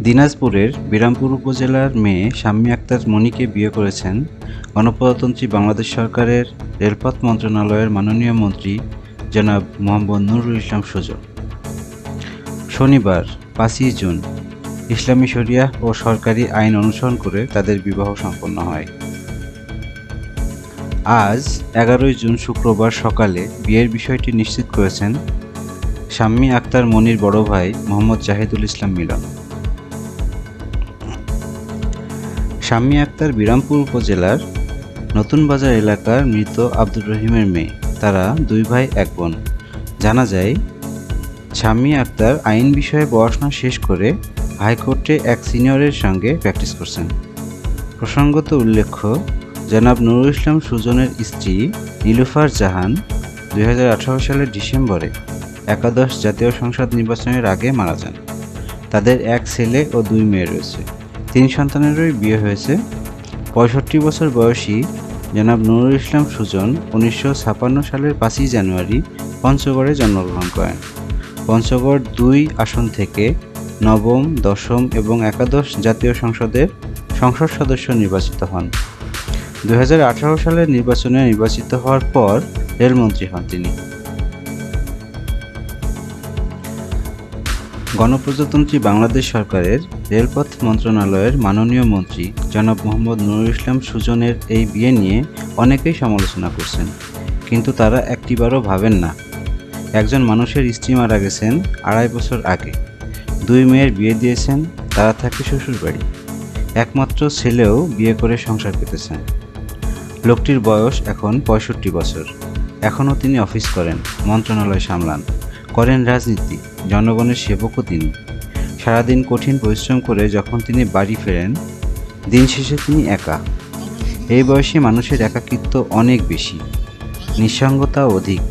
দিনাজপুরের বিরামপুর উপজেলার মেয়ে শাম্মী আক্তার মনিকে বিয়ে করেছেন গণপ্রজাতন্ত্রী বাংলাদেশ সরকারের রেলপথ মন্ত্রণালয়ের মাননীয় মন্ত্রী জনাব মোহাম্মদ নুরুল ইসলাম সুজন। শনিবার ৫ই জুন ইসলামী শরিয়াহ ও সরকারি আইন অনুসরণ করে তাদের বিবাহ সম্পন্ন হয়। আজ ১১ই জুন শুক্রবার সকালে বিয়ের বিষয়টি নিশ্চিত করেছেন শাম্মী আক্তার মনির বড় ভাই মোহাম্মদ জাহিদুল ইসলাম মিলন। শাম্মী আক্তার বিরামপুর উপজেলার নতুন বাজার এলাকার মৃত আব্দুর রহিমের মেয়ে। তারা দুই ভাই এক বোন। জানা যায়, শাম্মী আক্তার আইন বিষয়ে পড়াশোনা শেষ করে হাইকোর্টে এক সিনিয়রের সঙ্গে প্র্যাকটিস করছেন। প্রসঙ্গত উল্লেখ্য, জনাব নুরুল ইসলাম সুজনের স্ত্রী নীলুফার জাহান ২০১৮ সালের ডিসেম্বরে একাদশ জাতীয় সংসদ নির্বাচনের আগে মারা যান। তাদের এক ছেলে ও দুই মেয়ে রয়েছে। ৩ সন্তানেরই বিয়ে হয়েছে। ৬৫ বছর বয়সী জনাব নুরুল ইসলাম সুজন ১৯৫৬ সালের ৫ই জানুয়ারি পঞ্চগড়ে জন্মগ্রহণ করেন। পঞ্চগড় ২ আসন থেকে নবম, দশম এবং একাদশ জাতীয় সংসদের সংসদ সদস্য নির্বাচিত হন। ২০১৮ সালের নির্বাচনে নির্বাচিত হওয়ার পর রেলমন্ত্রী হন তিনি। গণপ্রজাতন্ত্রী বাংলাদেশ সরকারের রেলপথ মন্ত্রণালয়ের মাননীয় মন্ত্রী জনাব মোহাম্মদ নুরুল ইসলাম সুজনের এই বিয়ে নিয়ে অনেকেই সমালোচনা করছেন, কিন্তু তারা একটিবারও ভাবেন না একজন মানুষের স্ত্রী মারা গেছেন ২.৫ বছর আগে। ২ মেয়ের বিয়ে দিয়েছেন, তারা থাকে শ্বশুরবাড়ি। একমাত্র ছেলেও বিয়ে করে সংসার পেতেছেন। লোকটির বয়স এখন ৬৫ বছর। এখনও তিনি অফিস করেন, মন্ত্রণালয় সামলান, করেন রাজনীতি, জনগণের সেবকও তিনি। সারাদিন কঠিন পরিশ্রম করে যখন তিনি বাড়ি ফেরেন, দিন শেষে তিনি একা। এই বয়সে মানুষের একাকিত্ব অনেক বেশি, নিঃসঙ্গতা অধিক।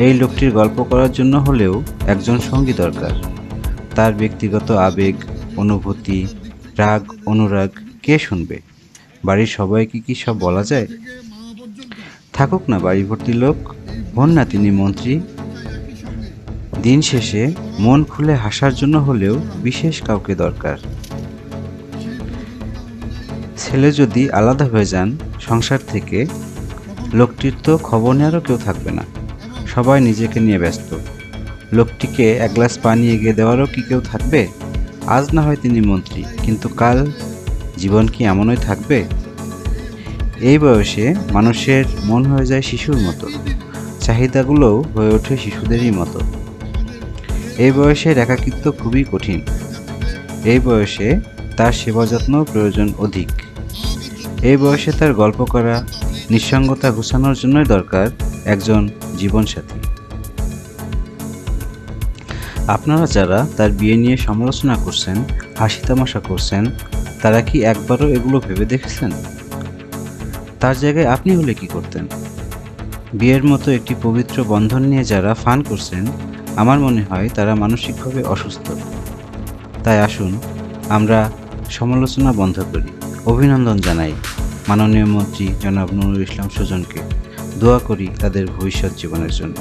এই লোকটির গল্প করার জন্য হলেও একজন সঙ্গী দরকার। তার ব্যক্তিগত আবেগ, অনুভূতি, রাগ, অনুরাগ কে শুনবে? বাড়ির সবাইকে কি সব বলা যায়? থাকুক না বাড়ি ভর্তি লোক, হন না তিনি মন্ত্রী। দিন শেষে মন খুলে হাসার জন্য হলেও বিশেষ কাউকে দরকার। ছেলে যদি আলাদা হয়ে যান সংসার থেকে, লোকটির তো খবর নেওয়ারও কেউ থাকবে না। সবাই নিজেকে নিয়ে ব্যস্ত। লোকটিকে এক গ্লাস পানি এগিয়ে দেওয়ারও কি কেউ থাকবে? আজ না হয় তিনি মন্ত্রী, কিন্তু কাল জীবন কি এমনই থাকবে? এই বয়সে মানুষের মন হয়ে যায় শিশুর মতো, চাহিদাগুলোও হয়ে ওঠে শিশুদেরই মতো। এই বয়সের একাকিত্ব খুবই কঠিন। এই বয়সে তার সেবা যত্ন প্রয়োজন অধিক। এই বয়সে তার গল্প করা, নিঃসঙ্গতা ঘুচানোর জন্যই দরকার একজন জীবনসাথী। আপনারা যারা তার বিয়ে নিয়ে সমালোচনা করছেন, হাসি তামাশা করছেন, তারা কি একবারও এগুলো ভেবে দেখেছেন? তার জায়গায় আপনি হলে কি করতেন? বিয়ের মতো একটি পবিত্র বন্ধন নিয়ে যারা ফান করছেন, আমার মনে হয় তারা মানসিকভাবে অসুস্থ। তাই আসুন আমরা সমালোচনা বন্ধ করি। অভিনন্দন জানাই মাননীয় মন্ত্রী জনাব নুরুল ইসলাম সুজনকে। দোয়া করি তাদের ভবিষ্যৎ জীবনের জন্য।